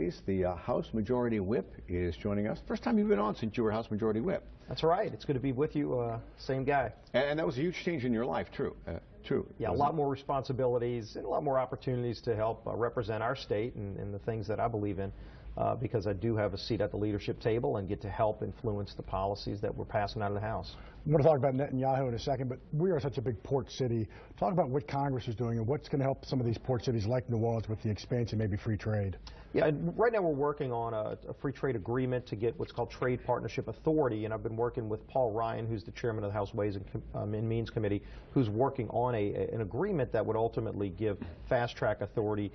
Scalise, the House Majority Whip, is joining us. First time you've been on since you were House Majority Whip. That's right. It's good to be with you. Same guy. And that was a huge change in your life, true. Yeah, a lot more responsibilities and a lot more opportunities to help represent our state and the things that I believe in. Because I do have a seat at the leadership table and get to help influence the policies that we're passing out of the House. I'm going to talk about Netanyahu in a second, but we are such a big port city. Talk about what Congress is doing and what's going to help some of these port cities like New Orleans with the expansion, maybe free trade. Yeah, right now we're working on a free trade agreement to get what's called Trade Partnership Authority, and I've been working with Paul Ryan, who's the chairman of the House Ways and Means Committee, who's working on an agreement that would ultimately give fast-track authority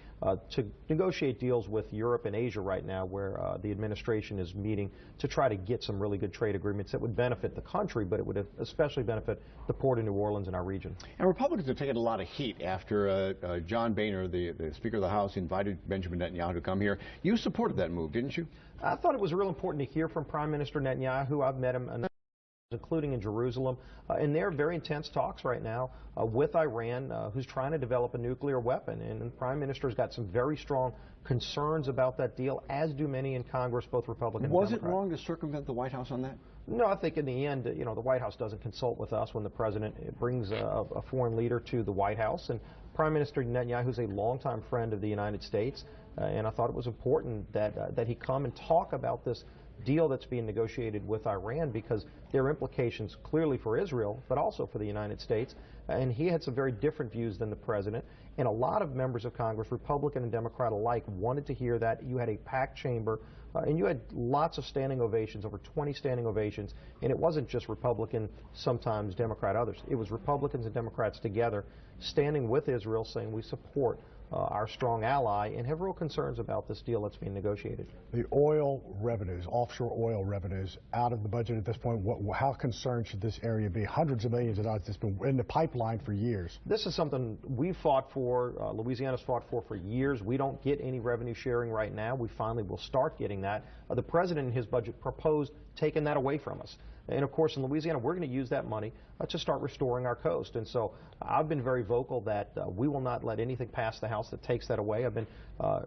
to negotiate deals with Europe and Asia right now, where the administration is meeting to try to get some really good trade agreements that would benefit the country, but it would especially benefit the Port of New Orleans and our region. And Republicans have taken a lot of heat after John Boehner, the Speaker of the House, invited Benjamin Netanyahu to come here. You supported that move, didn't you? I thought it was real important to hear from Prime Minister Netanyahu. I've met him, including in Jerusalem, and they're very intense talks right now with Iran, who's trying to develop a nuclear weapon. And the Prime Minister's got some very strong concerns about that deal, as do many in Congress, both Republican and Democrat. Was it wrong to circumvent the White House on that? No, I think in the end, the White House doesn't consult with us when the President brings a foreign leader to the White House. And Prime Minister Netanyahu is a longtime friend of the United States, and I thought it was important that he come and talk about this deal that's being negotiated with Iran, because there are implications clearly for Israel, but also for the United States. And he had some very different views than the President. And a lot of members of Congress, Republican and Democrat alike, wanted to hear that. You had a packed chamber, and you had lots of standing ovations, over 20 standing ovations. And it wasn't just Republican, sometimes Democrat, others. It was Republicans and Democrats together standing with Israel, saying we support our strong ally and have real concerns about this deal that's being negotiated. The oil revenues, offshore oil revenues, out of the budget at this point, how concerned should this area be? Hundreds of millions of dollars that's been in the pipeline for years. This is something we fought for, Louisiana's fought for years. We don't get any revenue sharing right now. We finally will start getting that. The President in his budget proposed taking that away from us. And of course in Louisiana we're going to use that money to start restoring our coast. And so I've been very vocal that we will not let anything pass the House that takes that away. I've been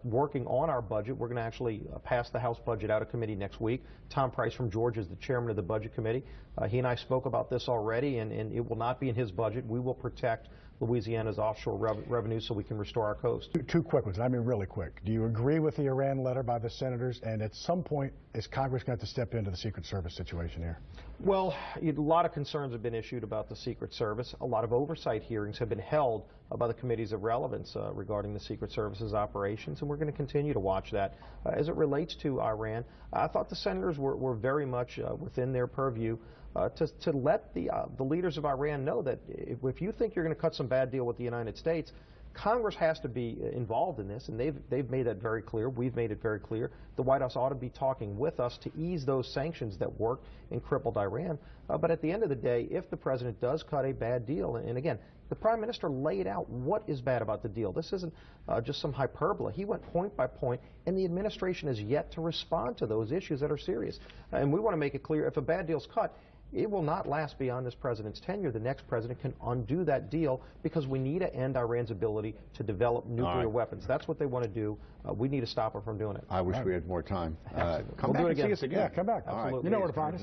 working on our budget. We're going to actually pass the House budget out of committee next week. Tom Price from Georgia is the chairman of the Budget Committee. He and I spoke about this already, and it will not be in his budget. We will protect Louisiana's offshore revenue so we can restore our coast. Two quick ones, I mean really quick. Do you agree with the Iran letter by the senators? And at some point, is Congress going to have to step into the Secret Service situation here? Well, a lot of concerns have been issued about the Secret Service. A lot of oversight hearings have been held by the committees of relevance regarding the Secret Service's operations, and we're going to continue to watch that. As it relates to Iran, I thought the senators were very much within their purview to let the leaders of Iran know that if you think you're going to cut some bad deal with the United States, Congress has to be involved in this, and they've made that very clear. We've made it very clear. The White House ought to be talking with us to ease those sanctions that worked and crippled Iran. But at the end of the day, if the President does cut a bad deal, and again, the Prime Minister laid out what is bad about the deal. This isn't just some hyperbole. He went point by point, and the administration has yet to respond to those issues that are serious. And we want to make it clear, if a bad deal's cut, it will not last beyond this President's tenure. The next President can undo that deal, because we need to end Iran's ability to develop nuclear weapons. That's what they want to do. We need to stop her from doing it. I wish we had more time. Come we'll back do it and again. see us again. Yeah, come back. Absolutely. You know where to find us.